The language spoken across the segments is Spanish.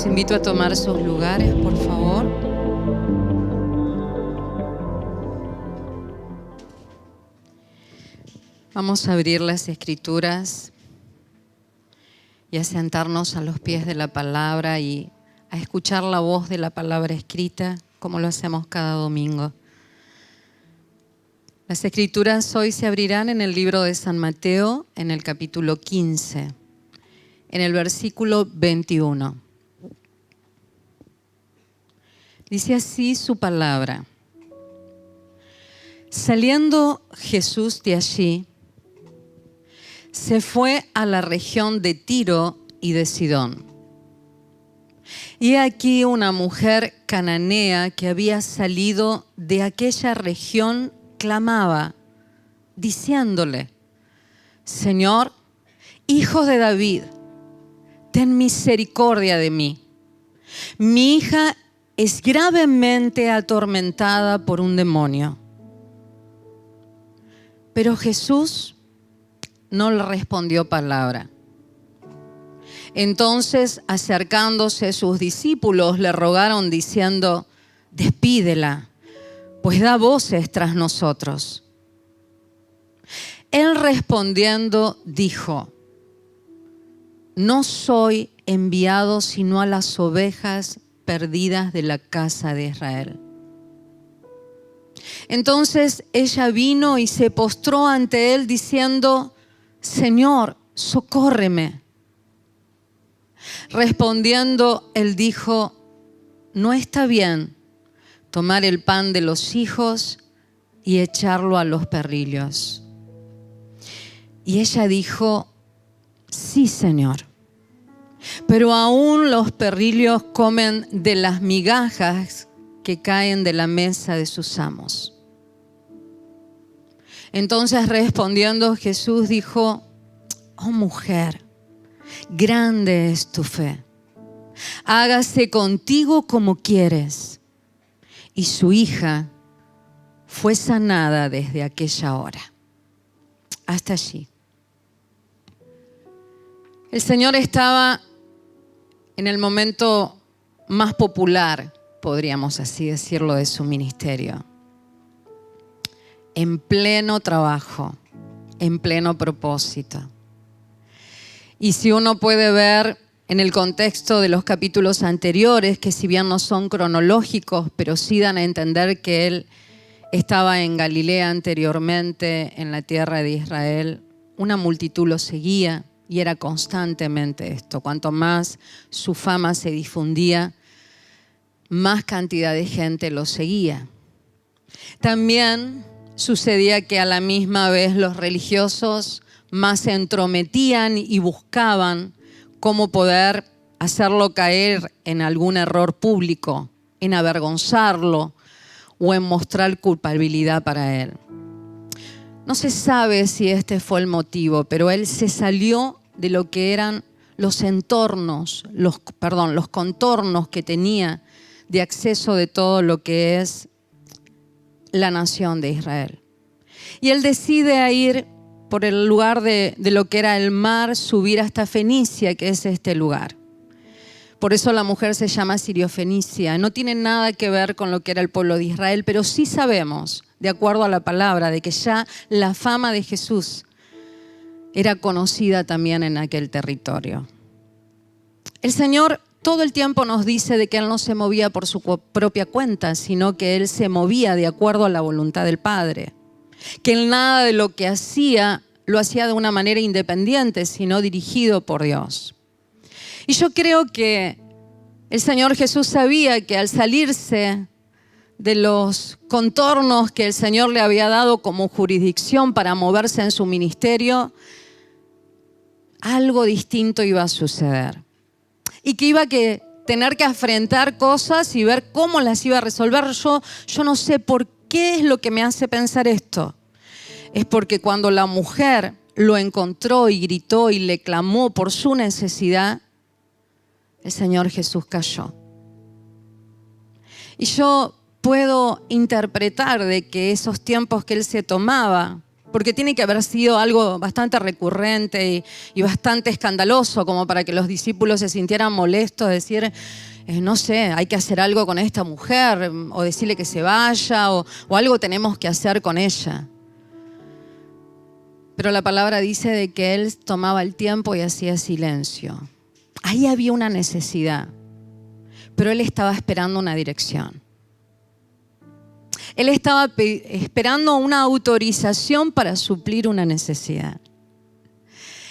Los invito a tomar sus lugares, por favor. Vamos a abrir las Escrituras y a sentarnos a los pies de la palabra y a escuchar la voz de la palabra escrita, como lo hacemos cada domingo. Las Escrituras hoy se abrirán en el libro de San Mateo, en el capítulo 15, en el versículo 21. Dice así su palabra. Saliendo Jesús de allí, se fue a la región de Tiro y de Sidón. Y aquí una mujer cananea que había salido de aquella región clamaba, diciéndole: Señor, Hijo de David, ten misericordia de mí. Mi hija es gravemente atormentada por un demonio. Pero Jesús no le respondió palabra. Entonces, acercándose sus discípulos, le rogaron diciendo: despídela, pues da voces tras nosotros. Él respondiendo dijo: no soy enviado sino a las ovejas perdidas de la casa de Israel. Entonces ella vino y se postró ante él diciendo: Señor, socórreme. Respondiendo, él dijo: no está bien tomar el pan de los hijos y echarlo a los perrillos. Y ella dijo: sí, Señor, pero aún los perrillos comen de las migajas que caen de la mesa de sus amos. Entonces respondiendo Jesús dijo: oh mujer, grande es tu fe, hágase contigo como quieres. Y su hija fue sanada desde aquella hora. Hasta allí. El Señor estaba en el momento más popular, podríamos así decirlo, de su ministerio. En pleno trabajo, en pleno propósito. Y si uno puede ver en el contexto de los capítulos anteriores, que si bien no son cronológicos, pero sí dan a entender que él estaba en Galilea anteriormente, en la tierra de Israel, una multitud lo seguía y era constantemente esto. Cuanto más su fama se difundía, más cantidad de gente lo seguía. También sucedía que a la misma vez los religiosos más se entrometían y buscaban cómo poder hacerlo caer en algún error público, en avergonzarlo o en mostrar culpabilidad para él. No se sabe si este fue el motivo, pero él se salió de lo que eran los entornos, los contornos que tenía de acceso de todo lo que es la nación de Israel. Y él decide ir por el lugar de lo que era el mar, subir hasta Fenicia, que es este lugar. Por eso la mujer se llama Siriofenicia. No tiene nada que ver con lo que era el pueblo de Israel, pero sí sabemos, de acuerdo a la palabra, de que ya la fama de Jesús era conocida también en aquel territorio. El Señor todo el tiempo nos dice de que Él no se movía por su propia cuenta, sino que Él se movía de acuerdo a la voluntad del Padre. Que Él nada de lo que hacía lo hacía de una manera independiente, sino dirigido por Dios. Y yo creo que el Señor Jesús sabía que al salirse de los contornos que el Señor le había dado como jurisdicción para moverse en su ministerio, algo distinto iba a suceder. Y que iba a tener que afrontar cosas y ver cómo las iba a resolver. Yo no sé por qué es lo que me hace pensar esto. Es porque cuando la mujer lo encontró y gritó y le clamó por su necesidad, el Señor Jesús cayó. Y yo puedo interpretar de que esos tiempos que Él se tomaba porque tiene que haber sido algo bastante recurrente y bastante escandaloso como para que los discípulos se sintieran molestos de decir, no sé, hay que hacer algo con esta mujer, o decirle que se vaya, o algo tenemos que hacer con ella. Pero la palabra dice de que él tomaba el tiempo y hacía silencio. Ahí había una necesidad, pero él estaba esperando una dirección. Él estaba esperando una autorización para suplir una necesidad.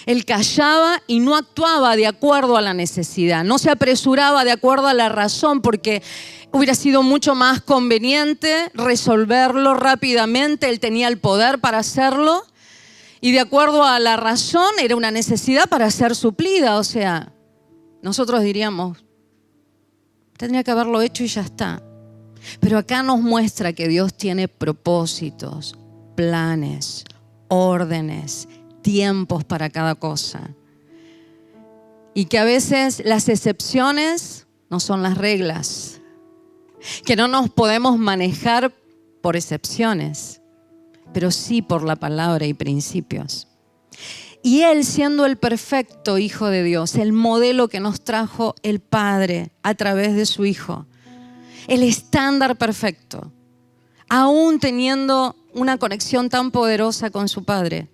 Él callaba y no actuaba de acuerdo a la necesidad. No se apresuraba de acuerdo a la razón, porque hubiera sido mucho más conveniente resolverlo rápidamente. Él tenía el poder para hacerlo. Y de acuerdo a la razón era una necesidad para ser suplida. O sea, nosotros diríamos, tendría que haberlo hecho y ya está. Pero acá nos muestra que Dios tiene propósitos, planes, órdenes, tiempos para cada cosa. Y que a veces las excepciones no son las reglas. Que no nos podemos manejar por excepciones, pero sí por la palabra y principios. Y Él, siendo el perfecto Hijo de Dios, el modelo que nos trajo el Padre a través de su Hijo, el estándar perfecto, aún teniendo una conexión tan poderosa con su Padre,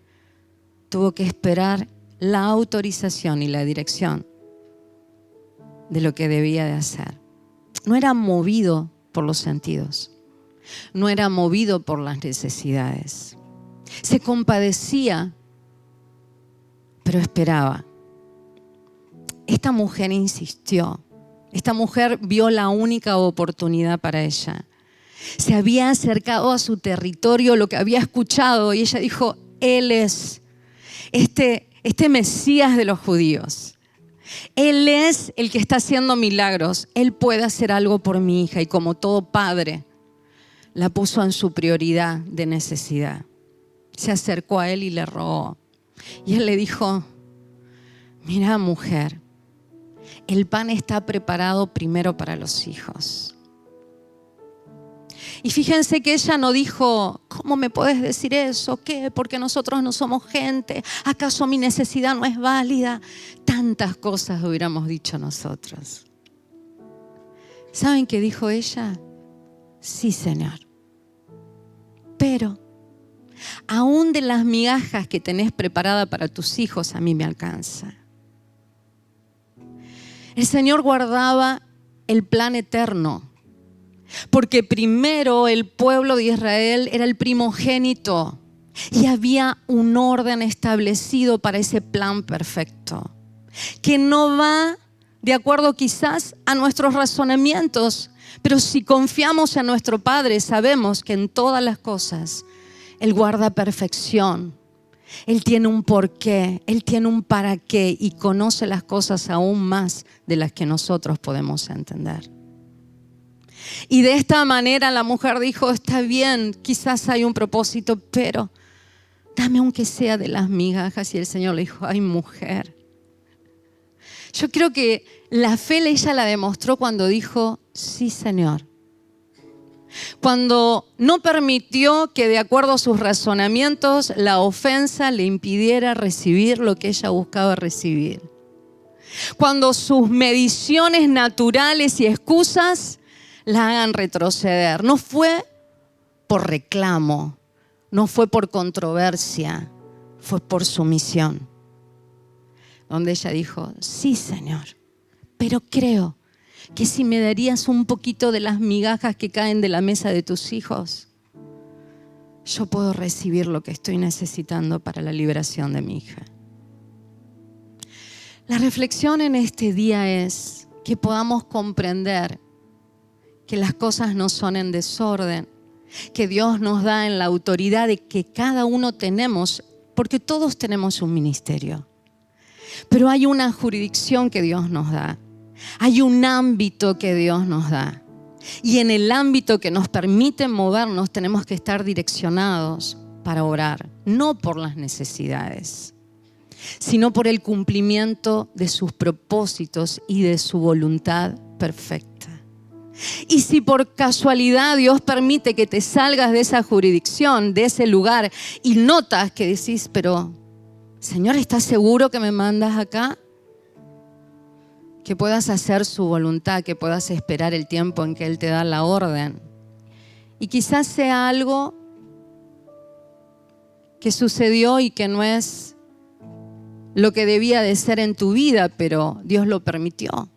tuvo que esperar la autorización y la dirección de lo que debía de hacer. No era movido por los sentidos, no era movido por las necesidades. Se compadecía, pero esperaba. Esta mujer insistió. Esta mujer vio la única oportunidad para ella. Se había acercado a su territorio, lo que había escuchado, y ella dijo, Él es este Mesías de los judíos. Él es el que está haciendo milagros. Él puede hacer algo por mi hija. Y como todo padre, la puso en su prioridad de necesidad. Se acercó a él y le rogó. Y él le dijo, mira, mujer, el pan está preparado primero para los hijos. Y fíjense que ella no dijo, ¿cómo me puedes decir eso? ¿Qué? Porque nosotros no somos gente. ¿Acaso mi necesidad no es válida? Tantas cosas hubiéramos dicho nosotros. ¿Saben qué dijo ella? Sí, Señor. Pero aún de las migajas que tenés preparada para tus hijos, a mí me alcanza. El Señor guardaba el plan eterno, porque primero el pueblo de Israel era el primogénito y había un orden establecido para ese plan perfecto, que no va de acuerdo quizás a nuestros razonamientos, pero si confiamos en nuestro Padre, sabemos que en todas las cosas Él guarda perfección. Él tiene un porqué, Él tiene un para qué y conoce las cosas aún más de las que nosotros podemos entender. Y de esta manera la mujer dijo, está bien, quizás hay un propósito, pero dame aunque sea de las migajas. Y el Señor le dijo, ay, mujer. Yo creo que la fe ella la demostró cuando dijo, sí, Señor. Cuando no permitió que de acuerdo a sus razonamientos la ofensa le impidiera recibir lo que ella buscaba recibir. Cuando sus mediciones naturales y excusas la hagan retroceder. No fue por reclamo, no fue por controversia, fue por sumisión. Donde ella dijo, sí, Señor, pero creo que si me darías un poquito de las migajas que caen de la mesa de tus hijos, yo puedo recibir lo que estoy necesitando para la liberación de mi hija. La reflexión en este día es que podamos comprender que las cosas no son en desorden, que Dios nos da en la autoridad de que cada uno tenemos, porque todos tenemos un ministerio. Pero hay una jurisdicción que Dios nos da. Hay un ámbito que Dios nos da. Y en el ámbito que nos permite movernos tenemos que estar direccionados para orar. No por las necesidades, sino por el cumplimiento de sus propósitos y de su voluntad perfecta. Y si por casualidad Dios permite que te salgas de esa jurisdicción, de ese lugar, y notas que decís, pero Señor, ¿estás seguro que me mandas acá? Que puedas hacer su voluntad, que puedas esperar el tiempo en que Él te da la orden. Y quizás sea algo que sucedió y que no es lo que debía de ser en tu vida, pero Dios lo permitió.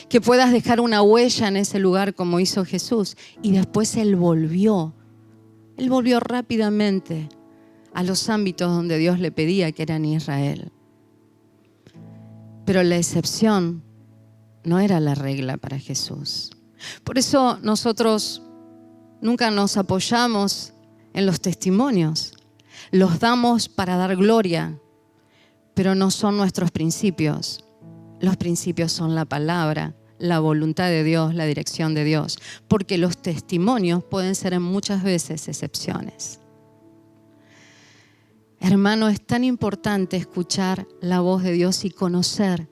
Que puedas dejar una huella en ese lugar como hizo Jesús. Y después Él volvió. Él volvió rápidamente a los ámbitos donde Dios le pedía, que era en Israel. Pero la excepción no era la regla para Jesús. Por eso nosotros nunca nos apoyamos en los testimonios. Los damos para dar gloria, pero no son nuestros principios. Los principios son la palabra, la voluntad de Dios, la dirección de Dios, porque los testimonios pueden ser en muchas veces excepciones. Hermano, es tan importante escuchar la voz de Dios y conocer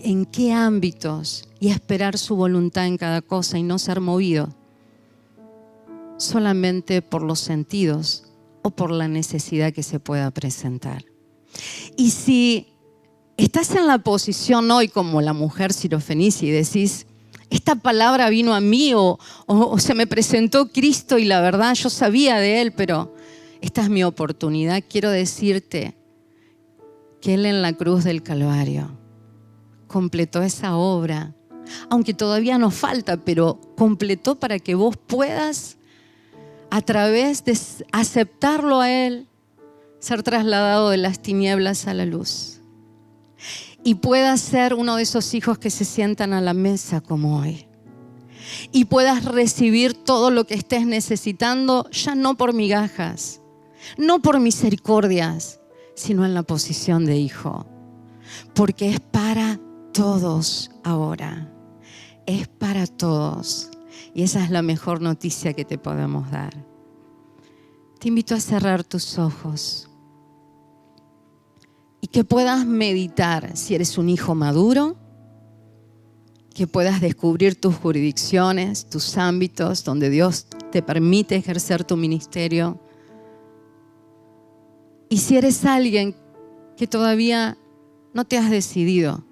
en qué ámbitos y esperar su voluntad en cada cosa y no ser movido solamente por los sentidos o por la necesidad que se pueda presentar. Y si estás en la posición hoy como la mujer sirofenicia y decís, esta palabra vino a mí o se me presentó Cristo y la verdad yo sabía de Él, pero esta es mi oportunidad, quiero decirte que Él en la cruz del Calvario completó esa obra, aunque todavía nos falta, pero completó para que vos puedas, a través de aceptarlo a Él, ser trasladado de las tinieblas a la luz. Y puedas ser uno de esos hijos que se sientan a la mesa como hoy. Y puedas recibir todo lo que estés necesitando, ya no por migajas, no por misericordias, sino en la posición de hijo. Porque es para todos ahora. Es para todos. Y esa es la mejor noticia que te podemos dar. Te invito a cerrar tus ojos y que puedas meditar si eres un hijo maduro, que puedas descubrir tus jurisdicciones, tus ámbitos donde Dios te permite ejercer tu ministerio. Y si eres alguien que todavía no te has decidido,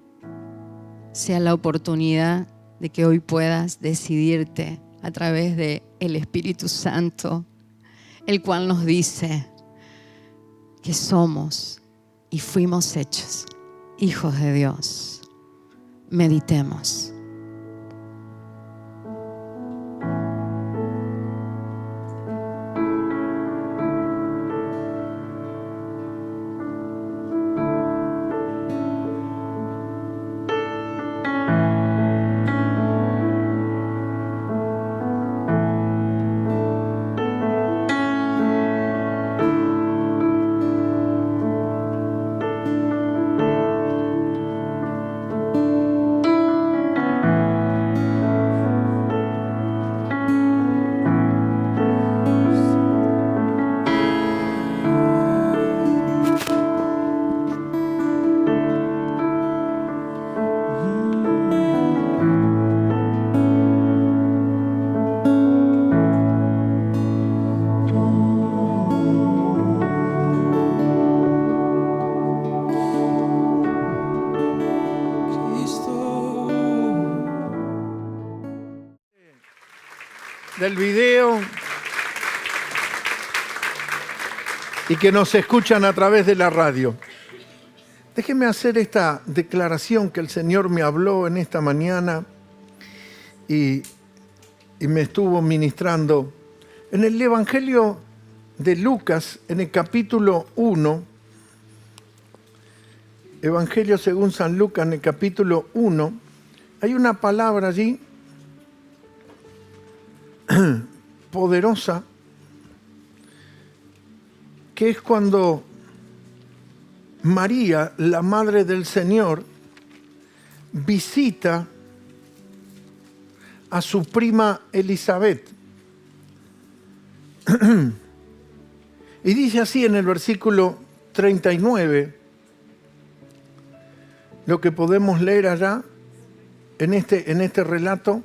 sea la oportunidad de que hoy puedas decidirte a través del Espíritu Santo, el cual nos dice que somos y fuimos hechos hijos de Dios. Meditemos. Del video y que nos escuchan a través de la radio. Déjeme hacer esta declaración que el Señor me habló en esta mañana y me estuvo ministrando. En el Evangelio de Lucas, en el capítulo 1, Evangelio según San Lucas, en el capítulo 1, hay una palabra allí poderosa, que es cuando María, la Madre del Señor, visita a su prima Elizabeth. Y dice así en el versículo 39, lo que podemos leer allá en este relato.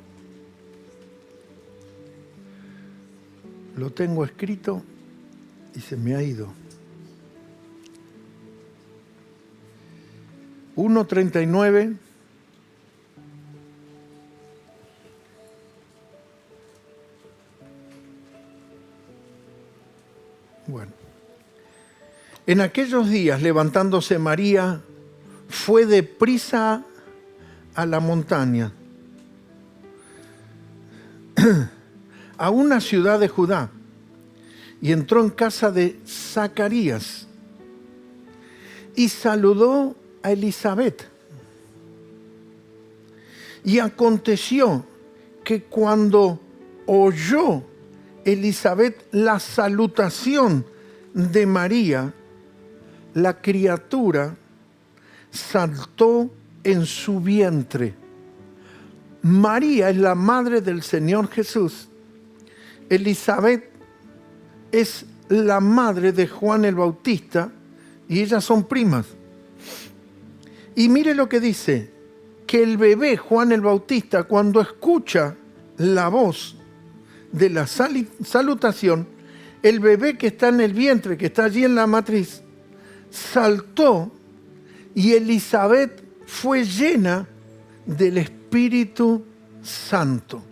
lo tengo escrito y se me ha ido. 1:39. Bueno. En aquellos días, levantándose María, fue deprisa a la montaña, a una ciudad de Judá, y entró en casa de Zacarías y saludó a Elizabeth. Y aconteció que cuando oyó Elizabeth la salutación de María, la criatura saltó en su vientre. María es la madre del Señor Jesús. Elizabeth es la madre de Juan el Bautista y ellas son primas. Y mire lo que dice, que el bebé Juan el Bautista, cuando escucha la voz de la salutación, el bebé que está en el vientre, que está allí en la matriz, saltó y Elizabeth fue llena del Espíritu Santo.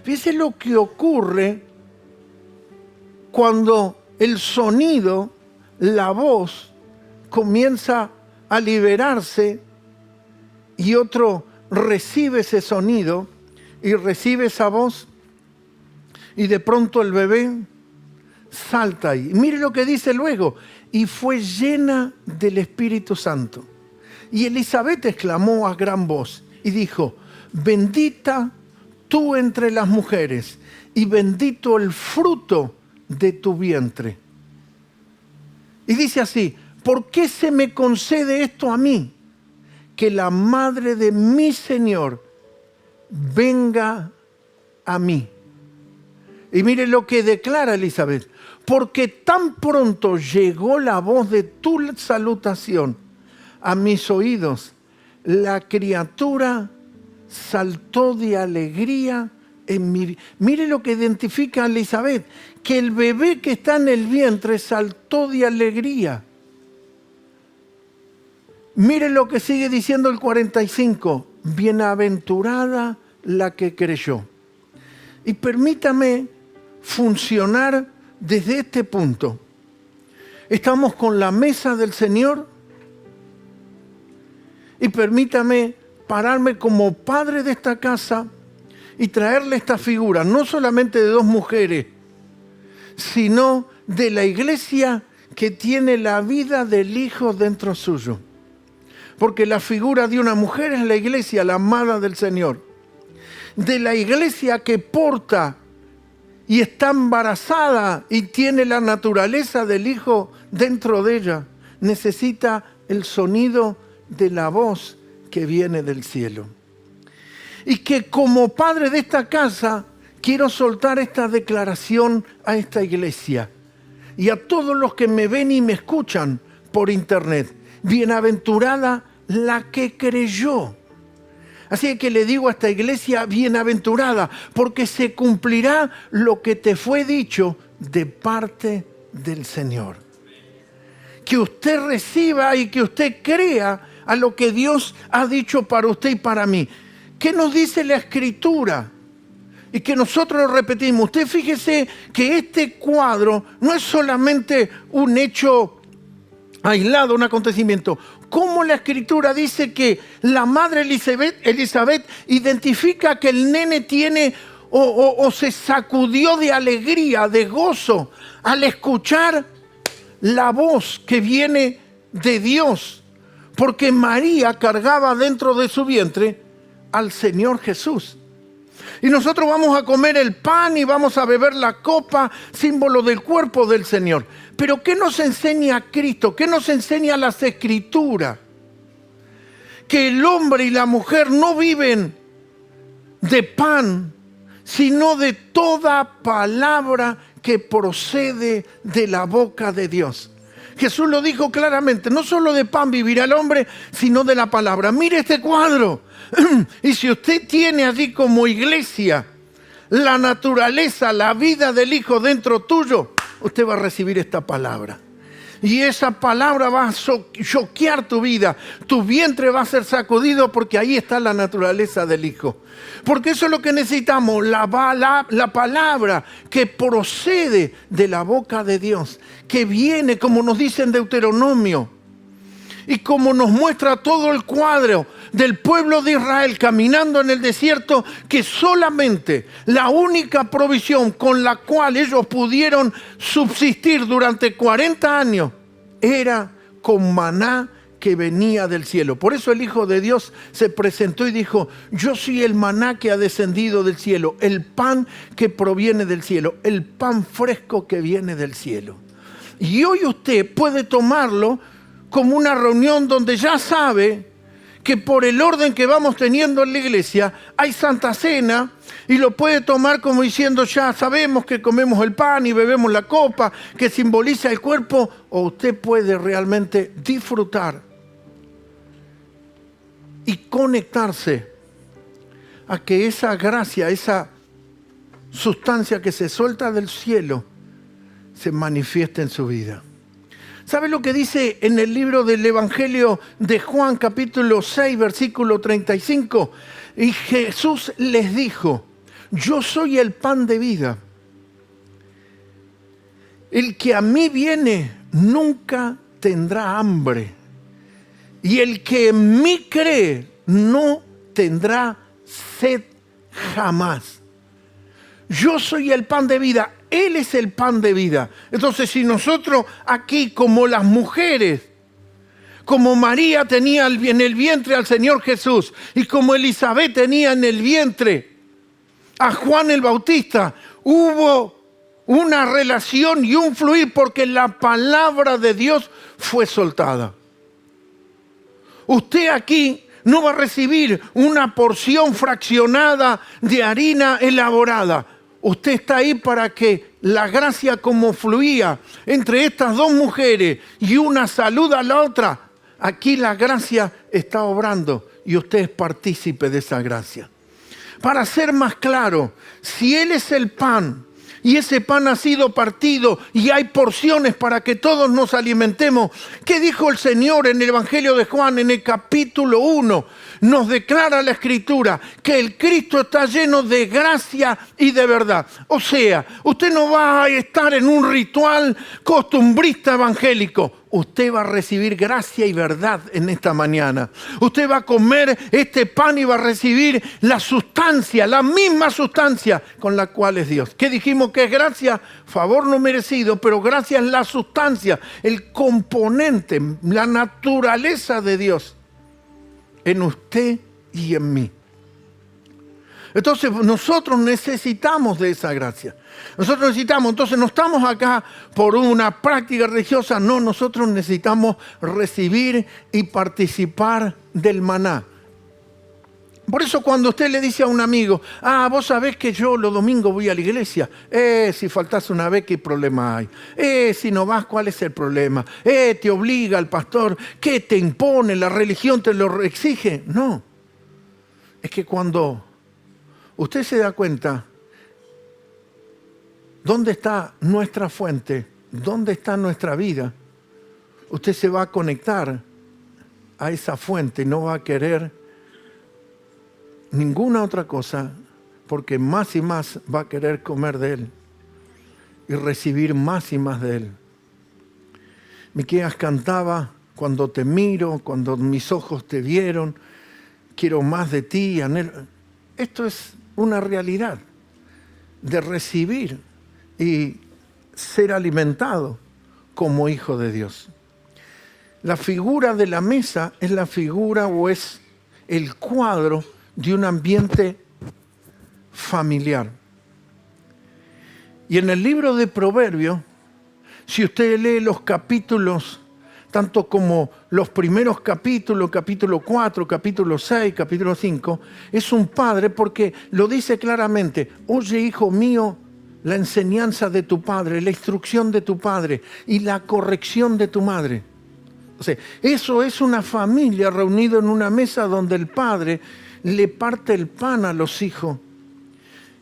Fíjese lo que ocurre cuando el sonido, la voz, comienza a liberarse y otro recibe ese sonido y recibe esa voz y de pronto el bebé salta ahí. Mire lo que dice luego, y fue llena del Espíritu Santo. Y Elizabeth exclamó a gran voz y dijo, bendita tú entre las mujeres y bendito el fruto de tu vientre. Y dice así, ¿por qué se me concede esto a mí? Que la madre de mi Señor venga a mí. Y mire lo que declara Elizabeth. Porque tan pronto llegó la voz de tu salutación a mis oídos, la criatura saltó de alegría en mi vida. Mire lo que identifica a Elizabeth, que el bebé que está en el vientre saltó de alegría. Mire lo que sigue diciendo el 45, bienaventurada la que creyó. Y permítame funcionar desde este punto. Estamos con la mesa del Señor y permítame pararme como padre de esta casa y traerle esta figura, no solamente de dos mujeres, sino de la iglesia que tiene la vida del Hijo dentro suyo. Porque la figura de una mujer es la iglesia, la amada del Señor. De la iglesia que porta y está embarazada y tiene la naturaleza del Hijo dentro de ella, necesita el sonido de la voz que viene del cielo. Y que como padre de esta casa, quiero soltar esta declaración a esta iglesia y a todos los que me ven y me escuchan por internet. Bienaventurada la que creyó. Así que le digo a esta iglesia, bienaventurada, porque se cumplirá lo que te fue dicho de parte del Señor. Que usted reciba y que usted crea a lo que Dios ha dicho para usted y para mí. ¿Qué nos dice la Escritura? Y que nosotros lo repetimos. Usted fíjese que este cuadro no es solamente un hecho aislado, un acontecimiento. Cómo la Escritura dice que la madre Elizabeth identifica que el nene tiene o se sacudió de alegría, de gozo, al escuchar la voz que viene de Dios. Porque María cargaba dentro de su vientre al Señor Jesús. Y nosotros vamos a comer el pan y vamos a beber la copa, símbolo del cuerpo del Señor. Pero ¿qué nos enseña Cristo? ¿Qué nos enseña las Escrituras? Que el hombre y la mujer no viven de pan, sino de toda palabra que procede de la boca de Dios. Jesús lo dijo claramente, no solo de pan vivirá el hombre, sino de la palabra. Mire este cuadro. Y si usted tiene allí como iglesia la naturaleza, la vida del Hijo dentro tuyo, usted va a recibir esta palabra. Y esa palabra va a choquear tu vida. Tu vientre va a ser sacudido porque ahí está la naturaleza del Hijo. Porque eso es lo que necesitamos, la palabra que procede de la boca de Dios, que viene, como nos dice en Deuteronomio, y como nos muestra todo el cuadro del pueblo de Israel caminando en el desierto, que solamente la única provisión con la cual ellos pudieron subsistir durante 40 años era con maná que venía del cielo. Por eso el Hijo de Dios se presentó y dijo: yo soy el maná que ha descendido del cielo, el pan que proviene del cielo, el pan fresco que viene del cielo. Y hoy usted puede tomarlo como una reunión donde ya sabe que por el orden que vamos teniendo en la iglesia hay Santa Cena, y lo puede tomar como diciendo: ya sabemos que comemos el pan y bebemos la copa que simboliza el cuerpo. O usted puede realmente disfrutar y conectarse a que esa gracia, esa sustancia que se suelta del cielo, se manifieste en su vida. ¿Sabe lo que dice en el libro del Evangelio de Juan, capítulo 6, versículo 35? Y Jesús les dijo: yo soy el pan de vida. El que a mí viene nunca tendrá hambre. Y el que en mí cree no tendrá sed jamás. Yo soy el pan de vida. Él es el pan de vida. Entonces, si nosotros aquí, como las mujeres, como María tenía en el vientre al Señor Jesús, y como Elizabeth tenía en el vientre a Juan el Bautista, hubo una relación y un fluir porque la palabra de Dios fue soltada. Usted aquí no va a recibir una porción fraccionada de harina elaborada. Usted está ahí para que la gracia, como fluía entre estas dos mujeres y una saluda a la otra, aquí la gracia está obrando y usted es partícipe de esa gracia. Para ser más claro, si Él es el pan y ese pan ha sido partido y hay porciones para que todos nos alimentemos, ¿qué dijo el Señor en el Evangelio de Juan en el capítulo 1? Nos declara la Escritura que el Cristo está lleno de gracia y de verdad. O sea, usted no va a estar en un ritual costumbrista evangélico. Usted va a recibir gracia y verdad en esta mañana. Usted va a comer este pan y va a recibir la sustancia, la misma sustancia con la cual es Dios. ¿Qué dijimos que es gracia? Favor no merecido, pero gracia es la sustancia, el componente, la naturaleza de Dios en usted y en mí. Entonces nosotros necesitamos de esa gracia. Nosotros necesitamos, entonces no estamos acá por una práctica religiosa, no, nosotros necesitamos recibir y participar del maná. Por eso cuando usted le dice a un amigo: vos sabés que yo los domingos voy a la iglesia. Si faltás una vez, ¿qué problema hay? Si no vas, ¿cuál es el problema? ¿Te obliga el pastor? ¿Qué te impone? ¿La religión te lo exige? No. Es que cuando usted se da cuenta dónde está nuestra fuente, dónde está nuestra vida, usted se va a conectar a esa fuente y no va a querer ninguna otra cosa, porque más y más va a querer comer de Él y recibir más y más de Él. Miqueas cantaba: cuando te miro, cuando mis ojos te vieron, quiero más de ti, anhelo. Esto es una realidad de recibir y ser alimentado como hijo de Dios. La figura de la mesa es la figura o es el cuadro de un ambiente familiar. Y en el libro de Proverbios, si usted lee los capítulos, tanto como los primeros capítulos, capítulo 4, capítulo 6, capítulo 5, es un padre porque lo dice claramente: oye, hijo mío, la enseñanza de tu padre, la instrucción de tu padre y la corrección de tu madre. O sea, eso es una familia reunida en una mesa donde el padre le parte el pan a los hijos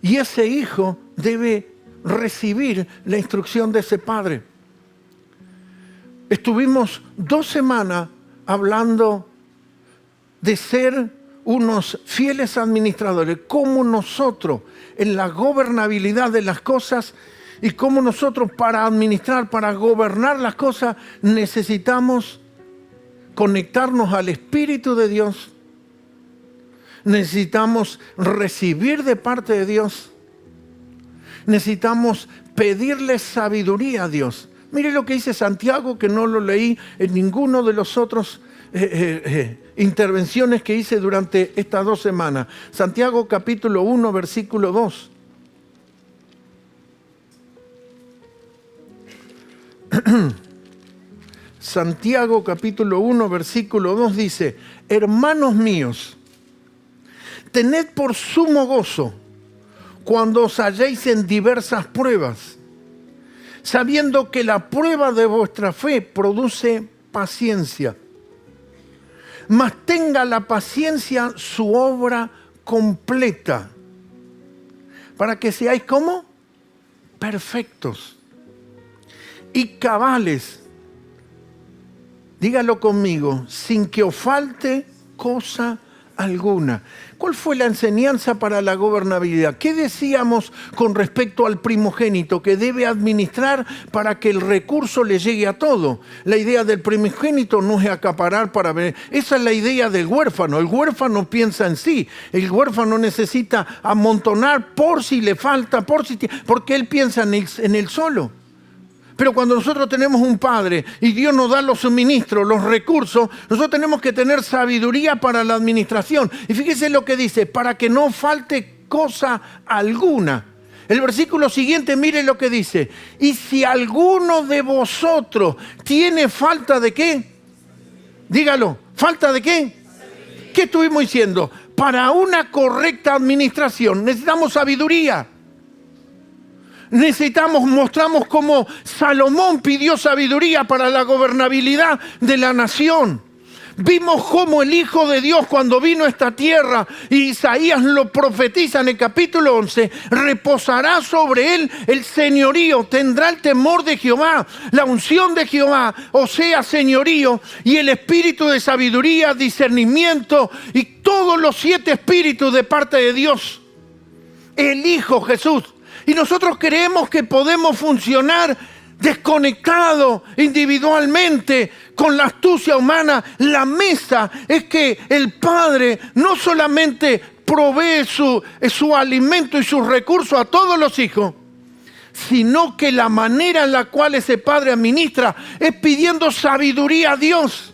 Y ese hijo debe recibir la instrucción de ese padre. Estuvimos 2 semanas hablando de ser unos fieles administradores, cómo nosotros en la gobernabilidad de las cosas y cómo nosotros para administrar, para gobernar las cosas, necesitamos conectarnos al Espíritu de Dios. Necesitamos recibir de parte de Dios. Necesitamos pedirle sabiduría a Dios. Mire lo que dice Santiago, que no lo leí en ninguno de los otros intervenciones que hice durante estas 2 semanas. Santiago capítulo 1, versículo 2. Santiago capítulo 1, versículo 2 dice: hermanos míos, tened por sumo gozo cuando os halléis en diversas pruebas, sabiendo que la prueba de vuestra fe produce paciencia. Mas tenga la paciencia su obra completa, para que seáis ¿cómo? Perfectos y cabales. Dígalo conmigo, sin que os falte cosa alguna. ¿Cuál fue la enseñanza para la gobernabilidad? ¿Qué decíamos con respecto al primogénito que debe administrar para que el recurso le llegue a todo? La idea del primogénito no es acaparar para ver. Esa es la idea del huérfano. El huérfano piensa en sí. El huérfano necesita amontonar por si le falta, porque él piensa en él solo. Pero cuando nosotros tenemos un padre y Dios nos da los suministros, los recursos, nosotros tenemos que tener sabiduría para la administración. Y fíjese lo que dice, para que no falte cosa alguna. El versículo siguiente, mire lo que dice. Y si alguno de vosotros tiene falta de ¿qué? Dígalo, ¿falta de qué? ¿Qué estuvimos diciendo? Para una correcta administración necesitamos sabiduría. Mostramos cómo Salomón pidió sabiduría para la gobernabilidad de la nación. Vimos cómo el Hijo de Dios, cuando vino a esta tierra, y Isaías lo profetiza en el capítulo 11, reposará sobre él el señorío, tendrá el temor de Jehová, la unción de Jehová, o sea, señorío, y el espíritu de sabiduría, discernimiento, y todos los 7 espíritus de parte de Dios. El Hijo Jesús. Y nosotros creemos que podemos funcionar desconectado individualmente con la astucia humana. La mesa es que el Padre no solamente provee su alimento y sus recursos a todos los hijos, sino que la manera en la cual ese Padre administra es pidiendo sabiduría a Dios.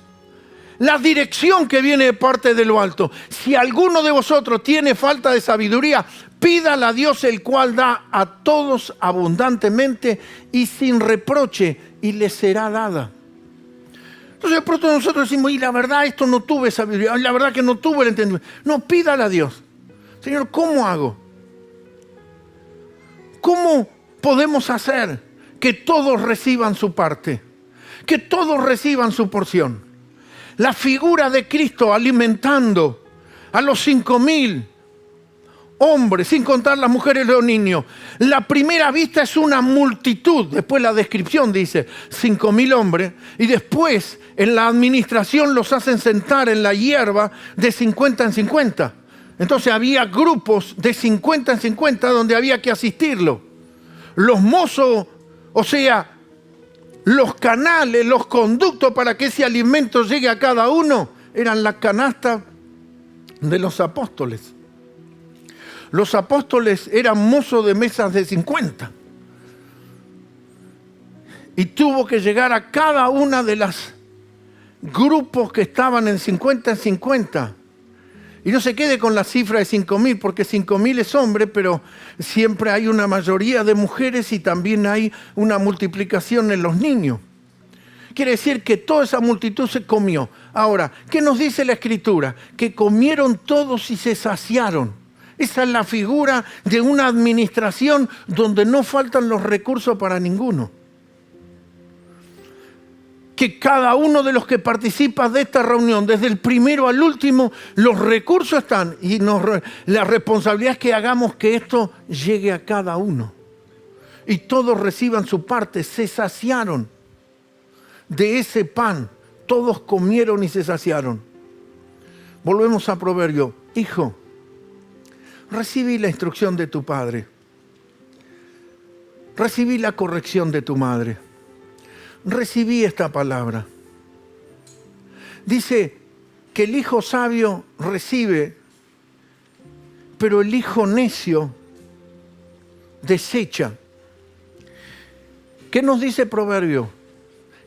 La dirección que viene de parte de lo alto. Si alguno de vosotros tiene falta de sabiduría, pídala a Dios, el cual da a todos abundantemente y sin reproche, y le será dada. Entonces de pronto nosotros decimos, y la verdad esto no tuve sabiduría, la verdad que no tuve el entendimiento. No, pídala a Dios. Señor, ¿cómo hago? ¿Cómo podemos hacer que todos reciban su parte? Que todos reciban su porción. La figura de Cristo alimentando a los 5,000 hombres, sin contar las mujeres y los niños. La primera vista es una multitud. Después la descripción dice 5,000 hombres. Y después en la administración los hacen sentar en la hierba de 50 en 50. Entonces había grupos de 50 en 50 donde había que asistirlo. Los mozos, o sea, los canales, los conductos para que ese alimento llegue a cada uno, eran la canasta de los apóstoles. Los apóstoles eran mozos de mesas de 50. Y tuvo que llegar a cada una de las grupos que estaban en 50 en 50. Y no se quede con la cifra de 5,000, porque 5,000 es hombre, pero siempre hay una mayoría de mujeres y también hay una multiplicación en los niños. Quiere decir que toda esa multitud se comió. Ahora, ¿qué nos dice la Escritura? Que comieron todos y se saciaron. Esa es la figura de una administración donde no faltan los recursos para ninguno. que cada uno de los que participa de esta reunión, desde el primero al último, los recursos están y la responsabilidad es que hagamos que esto llegue a cada uno. Y todos reciban su parte, se saciaron de ese pan, todos comieron y se saciaron. Volvemos a Proverbio. Hijo, recibí la instrucción de tu padre. Recibí la corrección de tu madre. Recibí esta palabra. Dice que el hijo sabio recibe, pero el hijo necio desecha. ¿Qué nos dice Proverbio?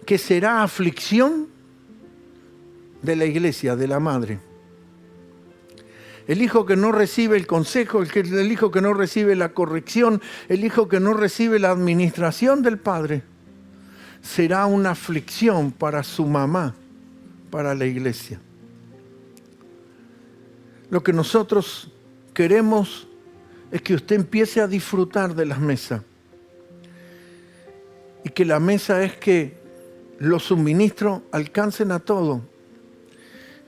Que será aflicción de la iglesia, de la madre. El hijo que no recibe el consejo, el hijo que no recibe la corrección, el hijo que no recibe la administración del padre, será una aflicción para su mamá, para la iglesia. Lo que nosotros queremos es que usted empiece a disfrutar de las mesas. Y que la mesa es que los suministros alcancen a todos.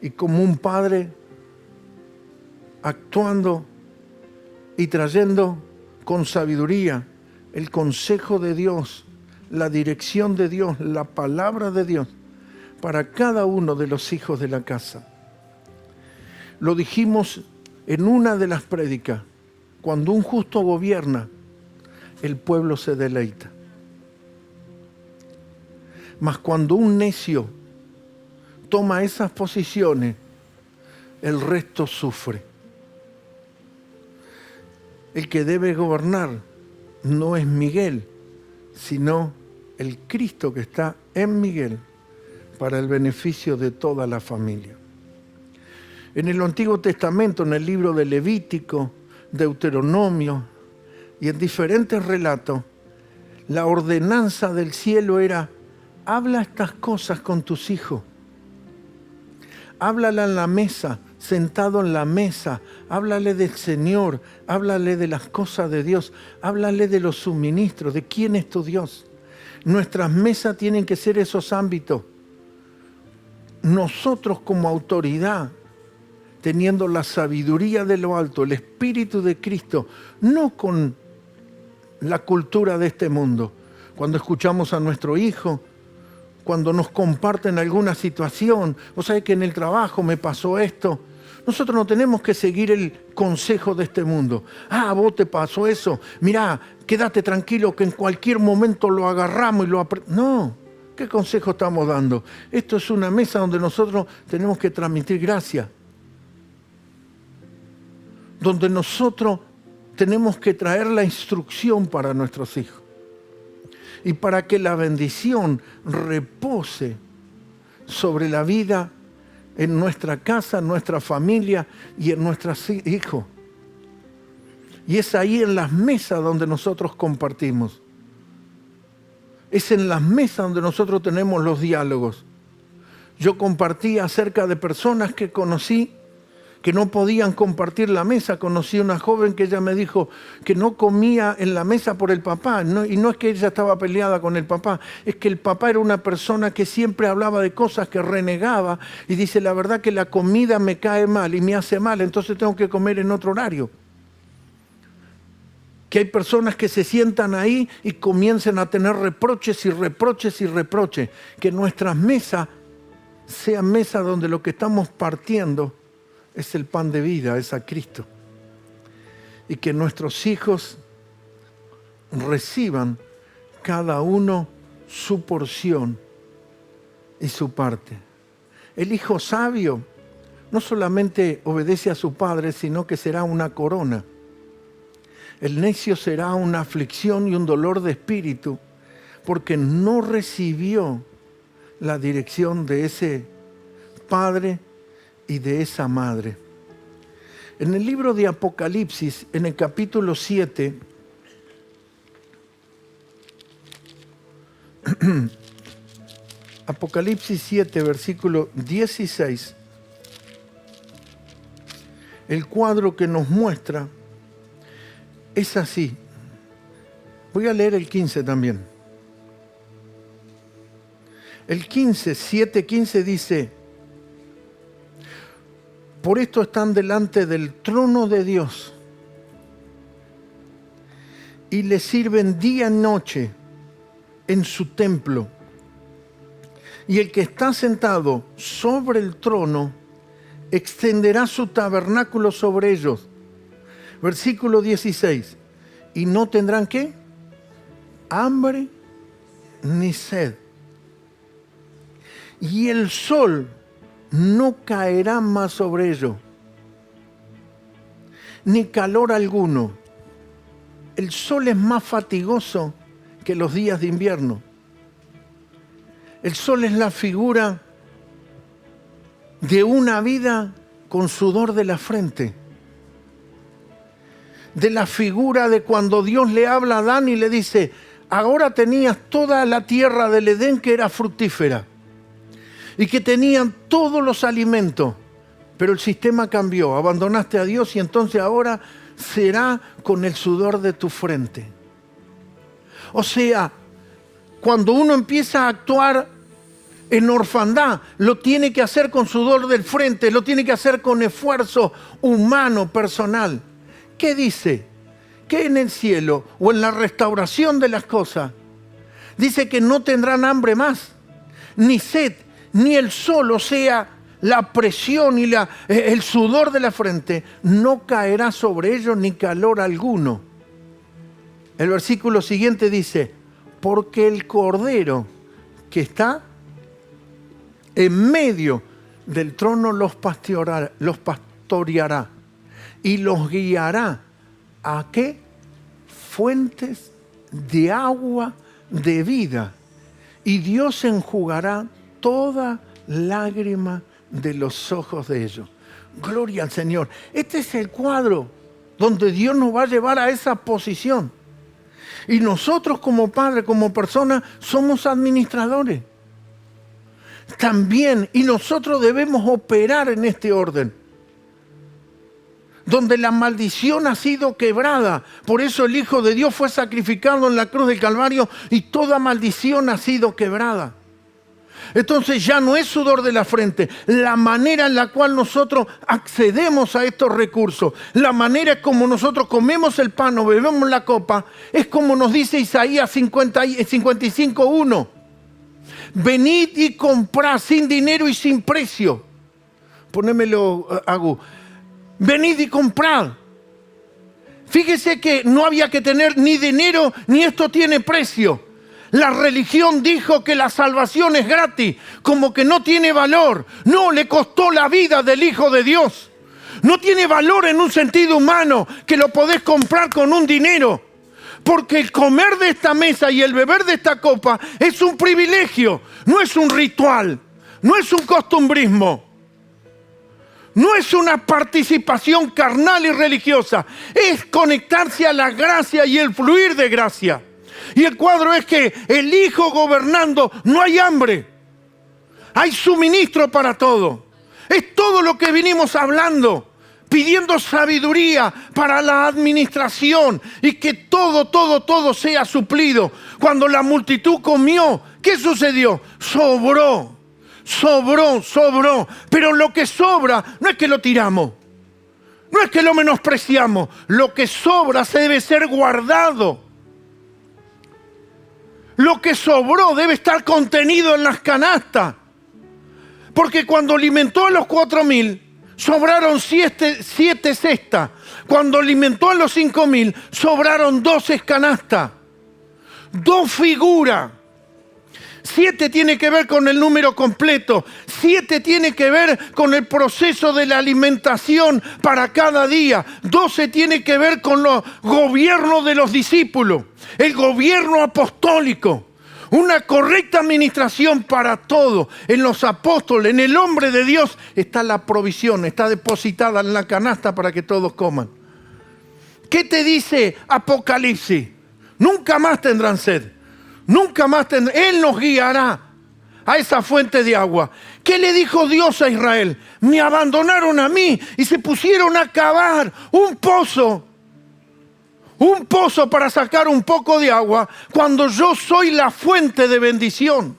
Y como un padre actuando y trayendo con sabiduría el consejo de Dios, la dirección de Dios, la palabra de Dios para cada uno de los hijos de la casa. Lo dijimos en una de las prédicas: cuando un justo gobierna, el pueblo se deleita. Mas cuando un necio toma esas posiciones, el resto sufre. El que debe gobernar no es Miguel, sino el Cristo que está en Miguel para el beneficio de toda la familia. En el Antiguo Testamento, en el libro de Levítico, Deuteronomio y en diferentes relatos, la ordenanza del cielo era: habla estas cosas con tus hijos. Háblala en la mesa, sentado en la mesa. Háblale del Señor, háblale de las cosas de Dios, háblale de los suministros, de quién es tu Dios. Nuestras mesas tienen que ser esos ámbitos. Nosotros como autoridad, teniendo la sabiduría de lo alto, el Espíritu de Cristo, no con la cultura de este mundo. Cuando escuchamos a nuestro hijo, cuando nos comparten alguna situación, vos sabés que en el trabajo me pasó esto. Nosotros no tenemos que seguir el consejo de este mundo. Ah, vos te pasó eso. Mirá, quédate tranquilo que en cualquier momento lo agarramos y lo aprendemos. No, ¿qué consejo estamos dando? Esto es una mesa donde nosotros tenemos que transmitir gracia. Donde nosotros tenemos que traer la instrucción para nuestros hijos. Y para que la bendición repose sobre la vida en nuestra casa, en nuestra familia y en nuestros hijos. Y es ahí en las mesas donde nosotros compartimos. Es en las mesas donde nosotros tenemos los diálogos. Yo compartí acerca de personas que conocí que no podían compartir la mesa. Conocí a una joven que ella me dijo que no comía en la mesa por el papá. Y no es que ella estaba peleada con el papá, es que el papá era una persona que siempre hablaba de cosas, que renegaba y dice: la verdad que la comida me cae mal y me hace mal, entonces tengo que comer en otro horario. Que hay personas que se sientan ahí y comiencen a tener reproches y reproches y reproches. Que nuestras mesas sean mesas donde lo que estamos partiendo es el pan de vida, es a Cristo. Y que nuestros hijos reciban cada uno su porción y su parte. El hijo sabio no solamente obedece a su padre, sino que será una corona. El necio será una aflicción y un dolor de espíritu, porque no recibió la dirección de ese padre y de esa madre. En el libro de Apocalipsis, en el capítulo 7, Apocalipsis 7, versículo 16, el cuadro que nos muestra es así. Voy a leer el 15 también. El 7:15 dice: por esto están delante del trono de Dios y le sirven día y noche en su templo. Y el que está sentado sobre el trono extenderá su tabernáculo sobre ellos. Versículo 16. Y no tendrán ¿qué? Hambre ni sed. Y el sol no caerá más sobre ellos, ni calor alguno. El sol es más fatigoso que los días de invierno. El sol es la figura de una vida con sudor de la frente. De la figura de cuando Dios le habla a Adán y le dice: ahora tenías toda la tierra del Edén que era fructífera y que tenían todos los alimentos, pero el sistema cambió, abandonaste a Dios y entonces ahora será con el sudor de tu frente. O sea, cuando uno empieza a actuar en orfandad, lo tiene que hacer con sudor del frente, lo tiene que hacer con esfuerzo humano, personal. ¿Qué dice? Que en el cielo o en la restauración de las cosas, dice que no tendrán hambre más, ni sed, ni el sol, o sea, la presión y el sudor de la frente, no caerá sobre ellos ni calor alguno. El versículo siguiente dice: porque el Cordero que está en medio del trono los pastoreará y los guiará ¿a qué? Fuentes de agua de vida. Y Dios enjugará toda lágrima de los ojos de ellos. Gloria al Señor. Este es el cuadro donde Dios nos va a llevar a esa posición. Y nosotros como padres, como personas, somos administradores también. Y nosotros debemos operar en este orden, donde la maldición ha sido quebrada. Por eso el Hijo de Dios fue sacrificado en la cruz del Calvario y toda maldición ha sido quebrada. Entonces ya no es sudor de la frente. La manera en la cual nosotros accedemos a estos recursos, la manera como nosotros comemos el pan o bebemos la copa, es como nos dice Isaías 55:1. Venid y comprad sin dinero y sin precio. Ponémelo, Agu. Venid y comprad. Fíjese que no había que tener ni dinero ni esto tiene precio. La religión dijo que la salvación es gratis, como que no tiene valor. No, le costó la vida del Hijo de Dios. No tiene valor en un sentido humano que lo podés comprar con un dinero. Porque el comer de esta mesa y el beber de esta copa es un privilegio, no es un ritual, no es un costumbrismo. No es una participación carnal y religiosa, es conectarse a la gracia y el fluir de gracia. Y el cuadro es que el Hijo gobernando, no hay hambre, hay suministro para todo. Es todo lo que vinimos hablando, pidiendo sabiduría para la administración y que todo sea suplido. Cuando la multitud comió, ¿qué sucedió? Sobró. Pero lo que sobra no es que lo tiramos, no es que lo menospreciamos. Lo que sobra se debe ser guardado. Lo que sobró debe estar contenido en las canastas. Porque cuando alimentó a los 4.000, sobraron 7 cestas. Cuando alimentó a los 5.000, sobraron 12 canastas. 2 figuras. 7 tiene que ver con el número completo. 7 tiene que ver con el proceso de la alimentación para cada día. 12 tiene que ver con los gobiernos de los discípulos. El gobierno apostólico. Una correcta administración para todo. En los apóstoles, en el hombre de Dios, está la provisión. Está depositada en la canasta para que todos coman. ¿Qué te dice Apocalipsis? Nunca más tendrán sed. Nunca más tendrán. Él nos guiará a esa fuente de agua. ¿Qué le dijo Dios a Israel? Me abandonaron a mí y se pusieron a cavar un pozo para sacar un poco de agua, cuando yo soy la fuente de bendición.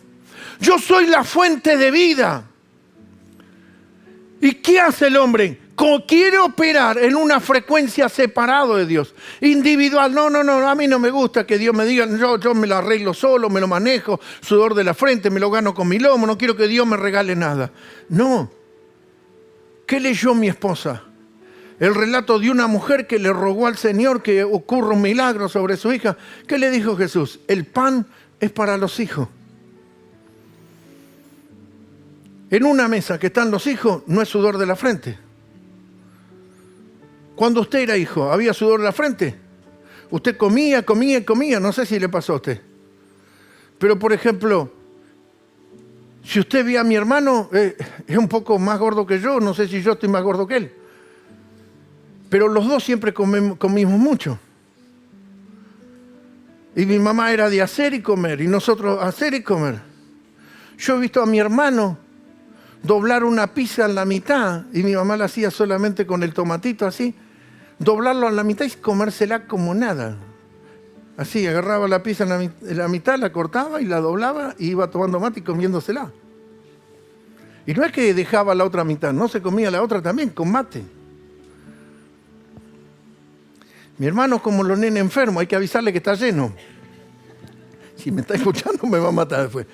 Yo soy la fuente de vida. ¿Y qué hace el hombre? Quiere operar en una frecuencia separada de Dios, individual. No, a mí no me gusta que Dios me diga, yo me lo arreglo solo, me lo manejo, sudor de la frente, me lo gano con mi lomo, no quiero que Dios me regale nada. No. ¿Qué leyó mi esposa? El relato de una mujer que le rogó al Señor que ocurra un milagro sobre su hija. ¿Qué le dijo Jesús? El pan es para los hijos. En una mesa que están los hijos, no es sudor de la frente. Cuando usted era hijo, ¿había sudor de la frente? Usted comía, no sé si le pasó a usted. Pero, por ejemplo, si usted ve a mi hermano, es un poco más gordo que yo, no sé si yo estoy más gordo que él. Pero los dos siempre comimos mucho. Y mi mamá era de hacer y comer, y nosotros hacer y comer. Yo he visto a mi hermano doblar una pizza en la mitad, y mi mamá la hacía solamente con el tomatito así, doblarlo en la mitad y comérsela como nada. Así, agarraba la pizza en la mitad, la cortaba y la doblaba, y iba tomando mate y comiéndosela. Y no es que dejaba la otra mitad, no, se comía la otra también, con mate. Mi hermano, como los nenes enfermos, hay que avisarle que está lleno. Si me está escuchando, me va a matar después.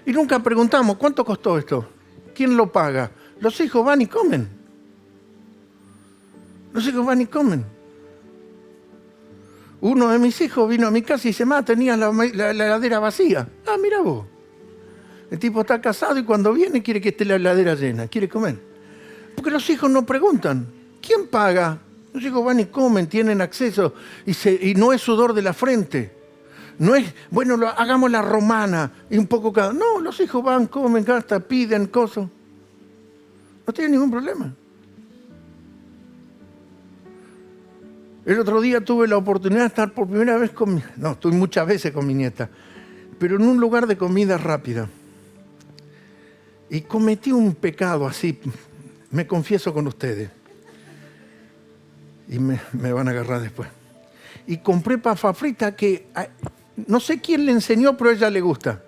Y nunca preguntamos, ¿cuánto costó esto? ¿Quién lo paga? Los hijos van y comen. Los hijos van y comen. Uno de mis hijos vino a mi casa y dice, tenía la heladera vacía. Ah, mira vos. El tipo está casado y cuando viene quiere que esté la heladera llena, quiere comer. Porque los hijos no preguntan, ¿quién paga? Los hijos van y comen, tienen acceso y no es sudor de la frente. No es, bueno, hagamos la romana y un poco cada... No, los hijos van, comen, gastan, piden cosas. No tienen ningún problema. El otro día tuve la oportunidad de estar por primera vez estuve muchas veces con mi nieta, pero en un lugar de comida rápida. Y cometí un pecado así, me confieso con ustedes. Y me van a agarrar después. Y compré papa frita que no sé quién le enseñó, pero a ella le gusta.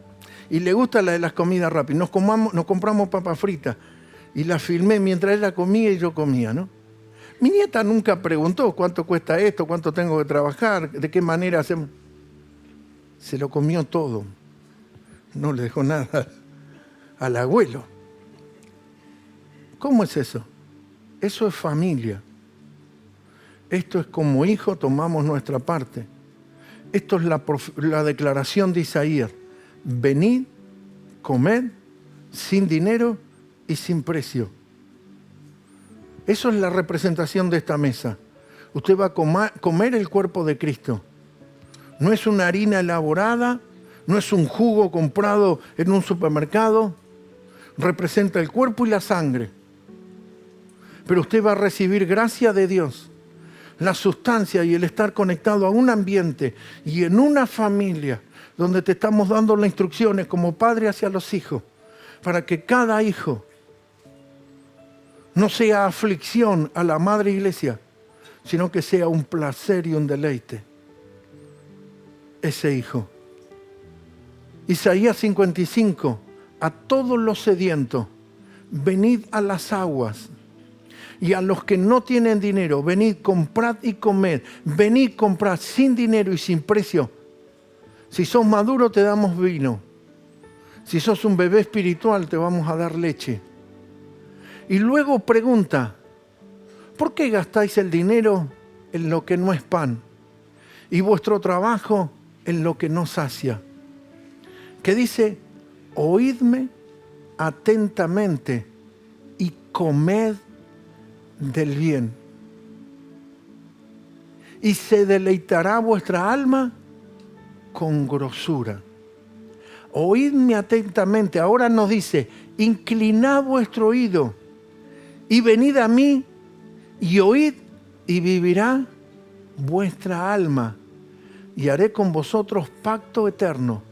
Y le gusta la de las comidas rápidas. Nos compramos papa frita y la filmé mientras ella comía y yo comía, ¿no? Mi nieta nunca preguntó cuánto cuesta esto, cuánto tengo que trabajar, de qué manera hacemos. Se lo comió todo. No le dejó nada al abuelo. ¿Cómo es eso? Eso es familia. Esto es como hijos tomamos nuestra parte. Esto es la declaración de Isaías. Venid, comed, sin dinero y sin precio. Eso es la representación de esta mesa. Usted va a comer el cuerpo de Cristo. No es una harina elaborada, no es un jugo comprado en un supermercado. Representa el cuerpo y la sangre. Pero usted va a recibir gracia de Dios. La sustancia y el estar conectado a un ambiente y en una familia donde te estamos dando las instrucciones como padre hacia los hijos, para que cada hijo no sea aflicción a la madre iglesia, sino que sea un placer y un deleite. Ese hijo. Isaías 55, a todos los sedientos, venid a las aguas. Y a los que no tienen dinero, venid, comprad y comed. Venid, comprad sin dinero y sin precio. Si sos maduro, te damos vino. Si sos un bebé espiritual, te vamos a dar leche. Y luego pregunta, ¿por qué gastáis el dinero en lo que no es pan? Y vuestro trabajo en lo que no sacia. Que dice, oídme atentamente y comed del bien. Y se deleitará vuestra alma con grosura. Oídme atentamente. Ahora nos dice, inclinad vuestro oído y venid a mí y oíd y vivirá vuestra alma. Y haré con vosotros pacto eterno,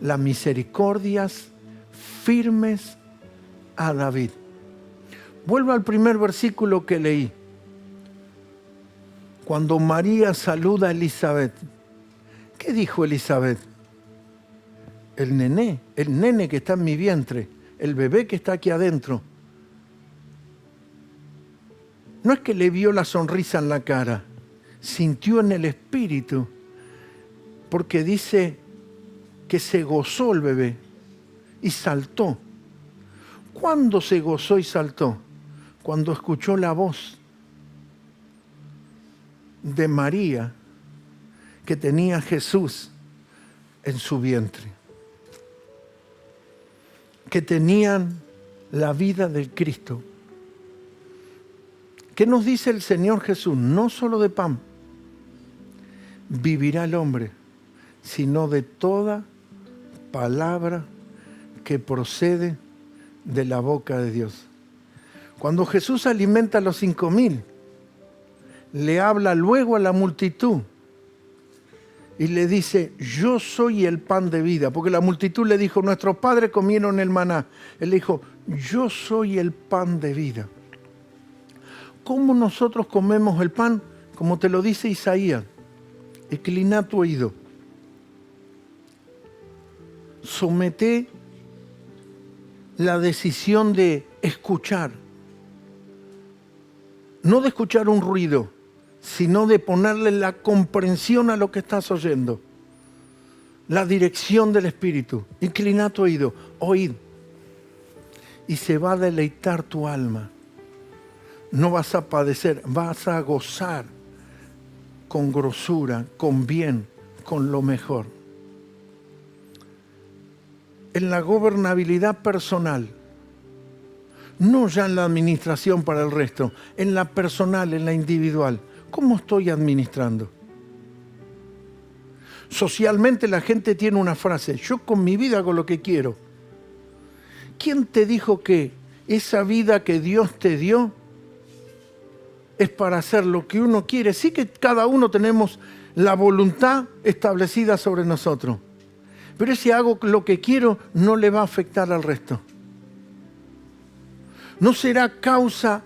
las misericordias firmes a David. Vuelvo al primer versículo que leí. Cuando María saluda a Elizabeth, ¿qué dijo Elizabeth? el nene que está en mi vientre, el bebé que está aquí adentro, no es que le vio la sonrisa en la cara, sintió en el espíritu, porque dice que se gozó el bebé y saltó. ¿Cuándo se gozó y saltó? Cuando escuchó la voz de María, que tenía a Jesús en su vientre, que tenían la vida del Cristo. ¿Qué nos dice el Señor Jesús? No solo de pan vivirá el hombre, sino de toda palabra que procede de la boca de Dios. Cuando Jesús alimenta a los 5,000, le habla luego a la multitud y le dice, yo soy el pan de vida, porque la multitud le dijo, nuestros padres comieron el maná. Él le dijo, yo soy el pan de vida. ¿Cómo nosotros comemos el pan? Como te lo dice Isaías, inclina tu oído, somete la decisión de escuchar, no de escuchar un ruido, sino de ponerle la comprensión a lo que estás oyendo, la dirección del Espíritu. Inclina tu oído, oíd, y se va a deleitar tu alma. No vas a padecer, vas a gozar con grosura, con bien, con lo mejor. En la gobernabilidad personal, no ya en la administración para el resto, en la personal, en la individual. ¿Cómo estoy administrando? Socialmente la gente tiene una frase, yo con mi vida hago lo que quiero. ¿Quién te dijo que esa vida que Dios te dio es para hacer lo que uno quiere? Sí que cada uno tenemos la voluntad establecida sobre nosotros. Pero si hago lo que quiero, no le va a afectar al resto. No será causa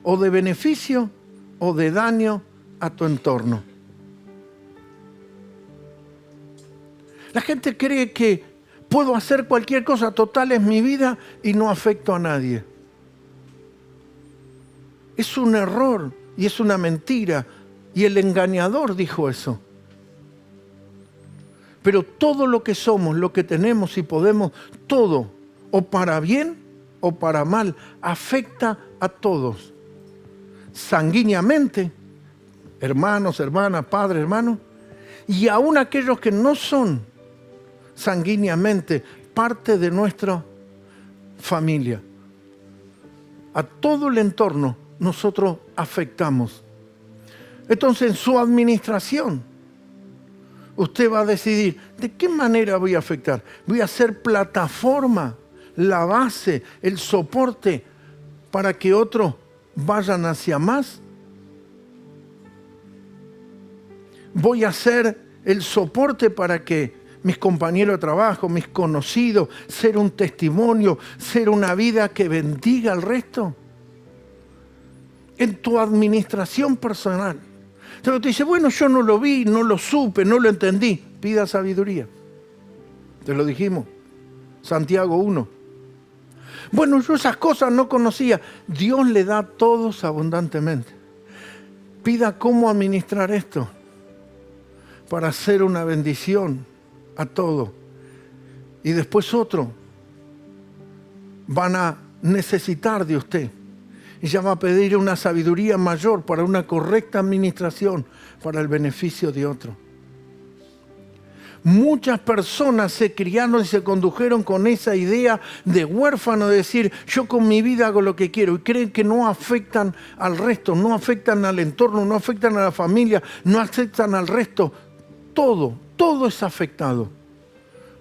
o de beneficio o de daño a tu entorno. La gente cree que puedo hacer cualquier cosa, total es mi vida y no afecto a nadie. Es un error y es una mentira. Y el engañador dijo eso. Pero todo lo que somos, lo que tenemos y podemos, todo, o para bien o para mal, afecta a todos. Sanguíneamente, hermanos, hermanas, padres, hermanos, y aún aquellos que no son sanguíneamente parte de nuestra familia. A todo el entorno nosotros afectamos. Entonces, en su administración, usted va a decidir, ¿de qué manera voy a afectar? ¿Voy a hacer plataforma, la base, el soporte para que otros vayan hacia más? ¿Voy a hacer el soporte para que mis compañeros de trabajo, mis conocidos, ser un testimonio, ser una vida que bendiga al resto? En tu administración personal. Entonces te dice, bueno, yo no lo vi, no lo supe, no lo entendí. Pida sabiduría. Te lo dijimos. Santiago 1. Bueno, yo esas cosas no conocía. Dios le da a todos abundantemente. Pida cómo administrar esto para hacer una bendición a todos. Y después otros van a necesitar de usted. Y ya va a pedir una sabiduría mayor para una correcta administración, para el beneficio de otro. Muchas personas se criaron y se condujeron con esa idea de huérfano, de decir, yo con mi vida hago lo que quiero, y creen que no afectan al resto, no afectan al entorno, no afectan a la familia, no afectan al resto. Todo es afectado.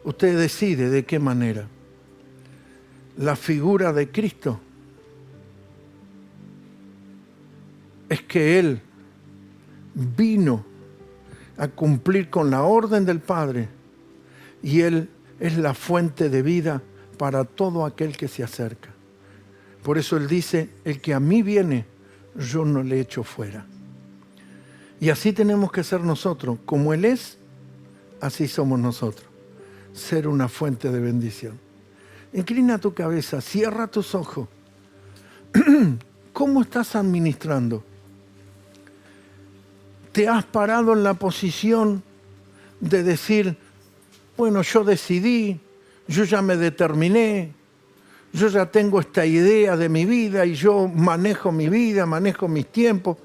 Usted decide de qué manera. La figura de Cristo es que Él vino a cumplir con la orden del Padre y Él es la fuente de vida para todo aquel que se acerca. Por eso Él dice, el que a mí viene, yo no le echo fuera. Y así tenemos que ser nosotros. Como Él es, así somos nosotros. ser una fuente de bendición. Inclina tu cabeza, cierra tus ojos. ¿Cómo estás administrando? ¿Te has parado en la posición de decir, bueno, yo decidí, yo ya me determiné, yo ya tengo esta idea de mi vida y yo manejo mi vida, manejo mis tiempos?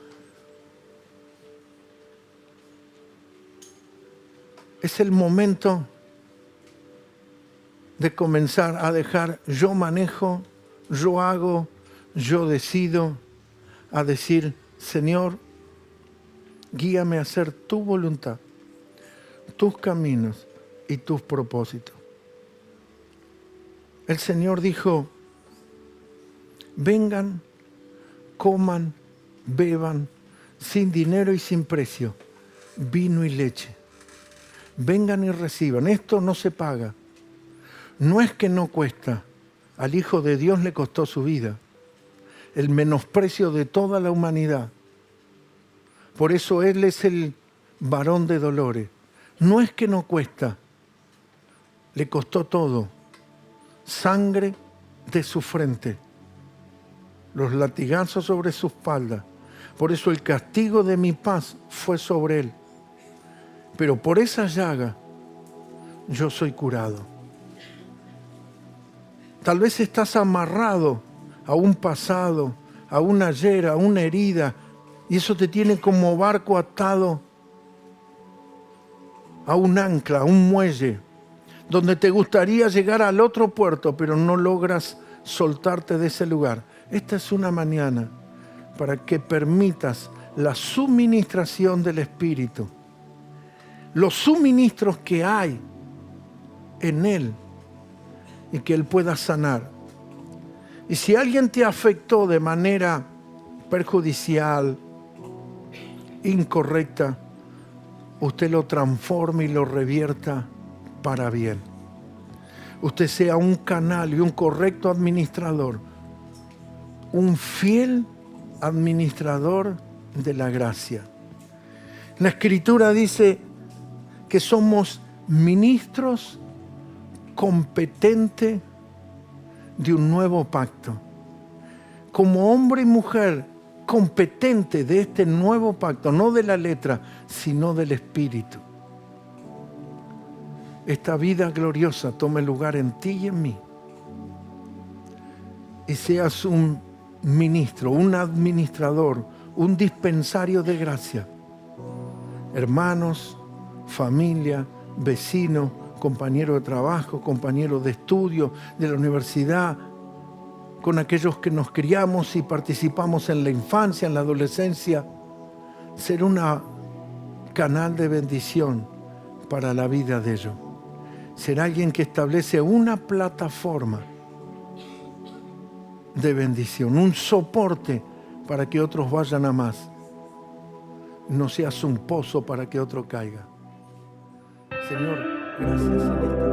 Es el momento de comenzar a dejar yo manejo, yo hago, yo decido, a decir, Señor, guíame a hacer tu voluntad, tus caminos y tus propósitos. El Señor dijo, vengan, coman, beban, sin dinero y sin precio, vino y leche. Vengan y reciban. Esto no se paga. No es que no cuesta. Al Hijo de Dios le costó su vida. El menosprecio de toda la humanidad. Por eso Él es el varón de dolores. No es que no cuesta. Le costó todo. Sangre de su frente. Los latigazos sobre su espalda. Por eso el castigo de mi paz fue sobre Él. Pero por esa llaga yo soy curado. Tal vez estás amarrado a un pasado, a un ayer, a una herida, y eso te tiene como barco atado a un ancla, a un muelle, donde te gustaría llegar al otro puerto, pero no logras soltarte de ese lugar. Esta es una mañana para que permitas la suministración del Espíritu. Los suministros que hay en Él y que Él pueda sanar. Y si alguien te afectó de manera perjudicial, incorrecta, usted lo transforme y lo revierta para bien. Usted sea un canal y un correcto administrador, un fiel administrador de la gracia. La Escritura dice que somos ministros competentes de un nuevo pacto. Como hombre y mujer competente de este nuevo pacto, no de la letra, sino del Espíritu. Esta vida gloriosa tome lugar en ti y en mí. Y seas un ministro, un administrador, un dispensario de gracia. Hermanos, familia, vecinos, compañeros de trabajo, compañeros de estudio, de la universidad, con aquellos que nos criamos y participamos en la infancia, en la adolescencia, ser un canal de bendición para la vida de ellos. Ser alguien que establece una plataforma de bendición, un soporte para que otros vayan a más. No seas un pozo para que otro caiga. Señor, gracias en esta hora.